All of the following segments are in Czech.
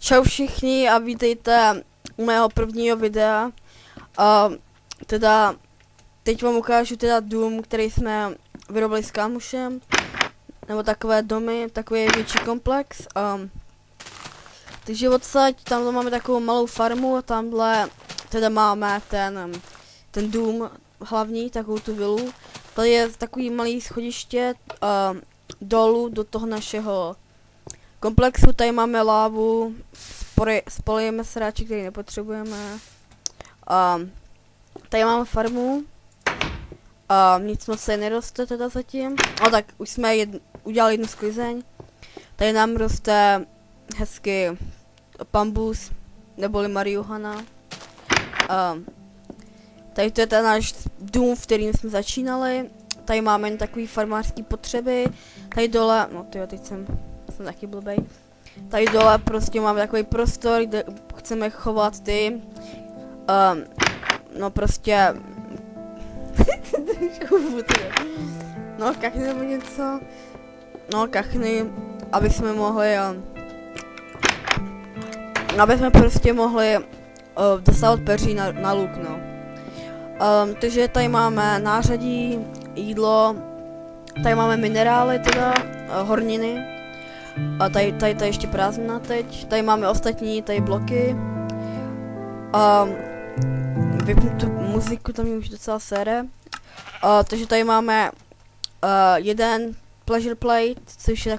Čau všichni a vítejte u mého prvního videa. Teda teď vám ukážu teda dům, který jsme vyrobili s kámošem. Nebo takové domy, takový větší komplex. Takže odsaď, tamhle máme takovou malou farmu, tamhle teda máme ten dům hlavní, takovou tu vilu. Tady je takový malý schodiště dolů do toho našeho komplexu. Tady máme lávu, spolujeme sráče, který nepotřebujeme. Tady máme farmu. Nic moc se neroste teda zatím. Tak už jsme udělali jednu sklizeň. Tady nám roste hezky bambus, neboli marihuana. Tady to je ten náš dům, v kterým jsme začínali. Tady máme jen takový farmářský potřeby. Tady dole, no tyjo, teď jsem taky blbej. Tady dole prostě máme takový prostor, kde chceme chovat ty, no prostě, no kachny nebo něco, no kachny, aby jsme mohli, aby jsme prostě mohli dosávat peří na luk, no. Takže tady máme nářadí, jídlo, tady máme minerály teda, horniny. A tady ještě prázdná teď. Tady máme ostatní, tady bloky. Vypnu tu muziku, tam je už docela sere. Takže tady máme jeden pleasure plate, což je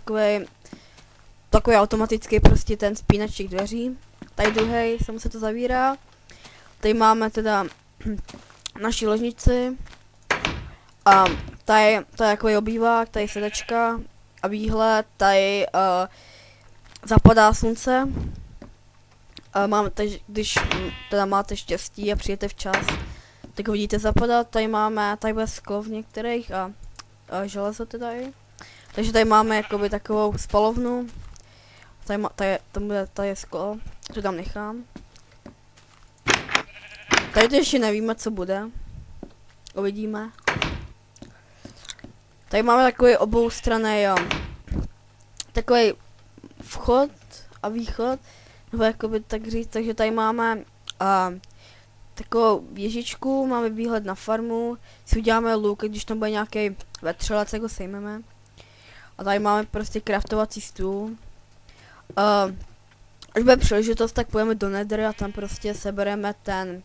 takový automatický prostě ten spínač těch dveří. Tady druhý, samo se to zavírá. Tady máme teda naši ložnici. Tady je takový obývák, tady sedačka. A výhled, tady zapadá slunce. Když teda máte štěstí a přijete včas, tak ho vidíte zapadat. Tady bude sklo v některých a železo teda i. Takže tady máme jakoby takovou spalovnu. Tady je sklo, to tam nechám. Tady to ještě nevíme, co bude. Uvidíme. Tady máme takový oboustranný, takový vchod a východ, nebo jakoby tak říct, takže tady máme takovou věžičku, máme výhled na farmu, si uděláme luk, když tam bude nějaký vetřelec, jak ho sejmeme. A tady máme prostě craftovací stůl. Až bude příležitost, tak půjdeme do Nether a tam prostě sebereme ten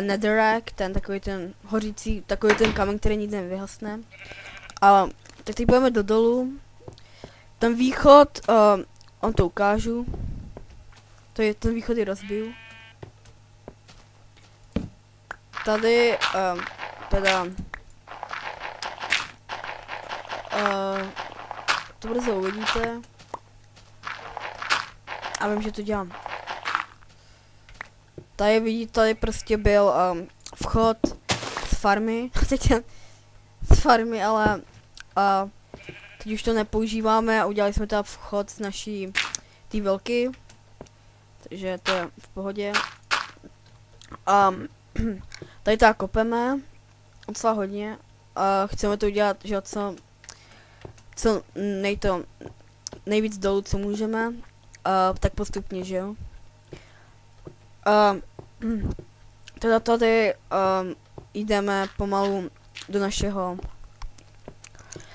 netherrack, takový ten hořící, takový ten kamen, který nikdy nevyhasne. Tak teď půjdeme do dolu. Ten východ, on to ukážu. Ten východ je rozbiju. Tady, teda, to brzo uvidíte. A vím, že to dělám. Tady vidíte, tady prostě byl vchod z farmy. Z farmy, ale teď už to nepoužíváme a udělali jsme teda vchod z naší té velky. Takže to je v pohodě. Tady tak kopeme docela hodně. Chceme to udělat, že co nejvíc dolů, co můžeme. Tak postupně, že jo. Teda tady jdeme pomalu do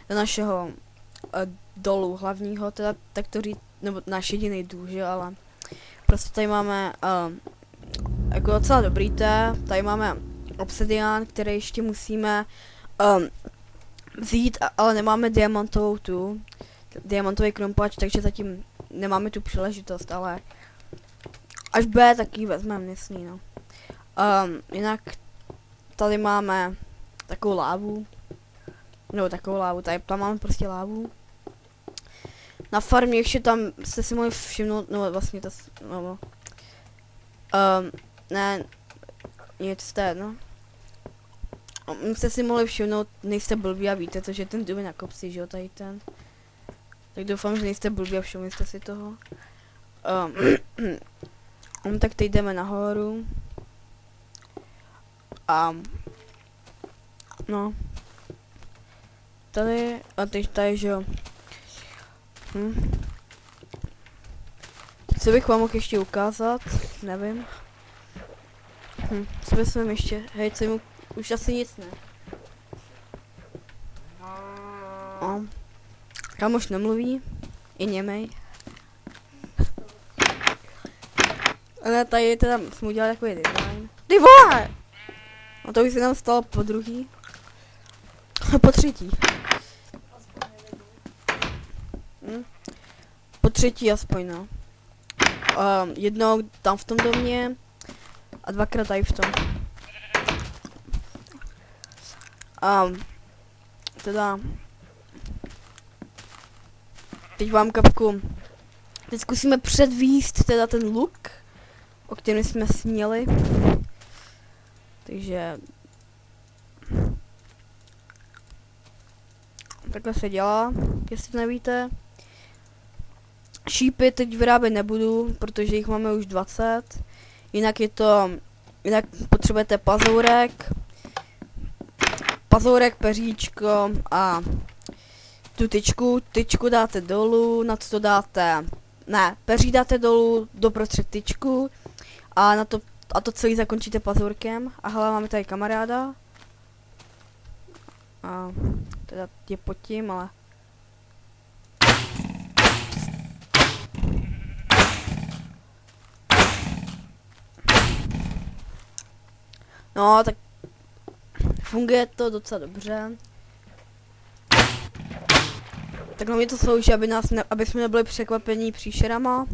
našeho dolu hlavního, teda tak to říct, nebo náš jediný důl, že, ale prostě tady máme jako docela dobrý tady máme obsidian, který ještě musíme vzít, ale nemáme diamantový krompač, takže zatím nemáme tu příležitost, ale až bude, tak ji vezmeme, jasný, no. Jinak tady máme takovou lávu. No, takovou lávu, tam máme prostě lávu. Na farmě ještě tam jste si mohli všimnout, no vlastně to, no. Ne, nic jste, no. Jste si mohli všimnout, nejste blbí a víte to, že ten dům je na kopci, že jo, tady ten. Tak doufám, že nejste blbí a všimli jste si toho. Tak teď jdeme nahoru. No. Tady, a teď tady, že jo. Co bych vám mohl ještě ukázat? Nevím. Co bychom ještě? Hej, co mu už asi nic ne. Kámoš nemluví. I němej. Ale tady teda jsme udělali takový design. Ty vole! No to už se nám stalo po druhý. Po třetí. Po třetí aspoň, no. Jednou tam v tom domě a dvakrát tady v tom. Teda teď vám kapku. Teď zkusíme předvíst teda ten look, o kterém jsme sněli. Takže takhle se dělá, jestli nevíte. Šípy teď vyrábět nebudu, protože jich máme už 20. Jinak potřebujete pazourek, peříčko a tu tyčku dáte dolů, na to dáte, peří dáte dolů, doprostřed tyčku a to celý zakončíte pazourkem. A hele, máme tady kamaráda. A teda je pod tím, ale no, tak funguje to docela dobře. Tak hlavně to slouží, aby jsme nebyli překvapení příšerama.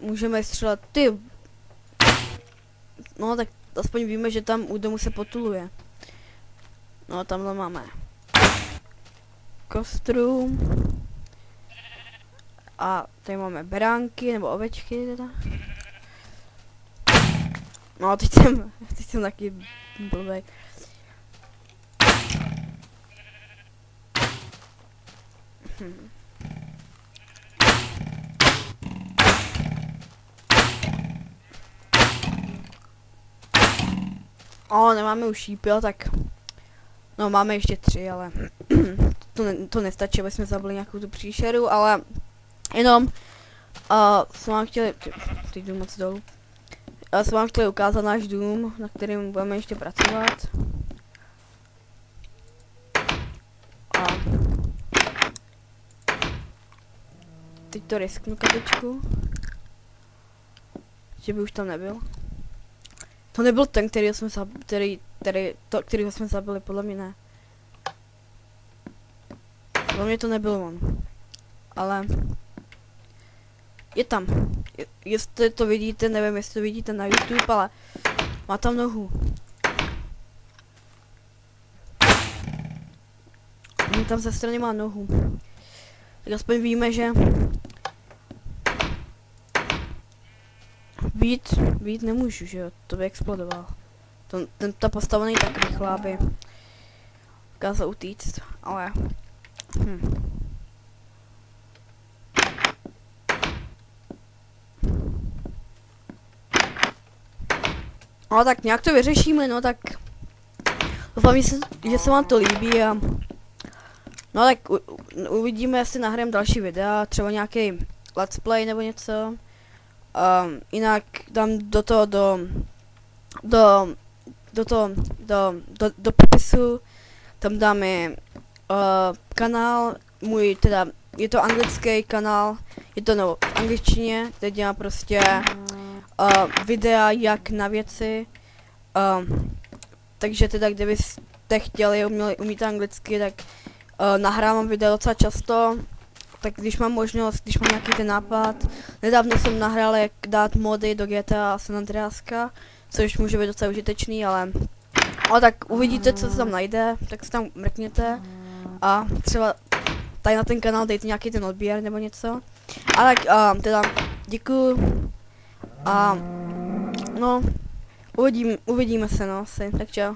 Můžeme střelat no tak aspoň víme, že tam u domu se potuluje. No tamhle máme kostru. A tady máme beránky nebo ovečky teda. No teď jsem taky blbej. Nemáme už šípy, tak no máme ještě 3, ale to nestačí, aby jsme zabili nějakou tu příšeru, ale jenom jsme vám chtěli, teď jdu moc dolů, jsme vám chtěli ukázat náš dům, na kterým budeme ještě pracovat. Teď to risknu kapičku, že by už tam nebyl. To nebyl ten, kterýho jsme zabili, podle mě ne. Podle mě to nebyl on. Ale je tam. Jestli to vidíte, nevím, jestli to vidíte na YouTube, ale má tam nohu. On tam ze strany má nohu. Tak aspoň víme, že být nemůžu, že jo, to by explodoval. Ta postava není tak rychlá, aby dokázal utíct, ale no tak nějak to vyřešíme, no tak doufám, že se vám to líbí a no tak uvidíme, jestli nahrajeme další videa, třeba nějaký let's play nebo něco. Jinak dám do popisu, tam dáme kanál, můj teda, je to anglický kanál, je to v angličtině, teď dělám prostě videa jak na věci, takže teda kdybyste chtěli, umíte anglicky, tak nahrávám videa docela často. Tak když mám možnost, když mám nějaký ten nápad, nedávno jsem nahrál, jak dát mody do GTA San Andreaska, což může být docela užitečný, ale tak uvidíte, co se tam najde, tak se tam mrkněte a třeba tady na ten kanál dejte nějaký ten odběr nebo něco. A tak teda děkuju a no uvidíme se, no asi, tak čau.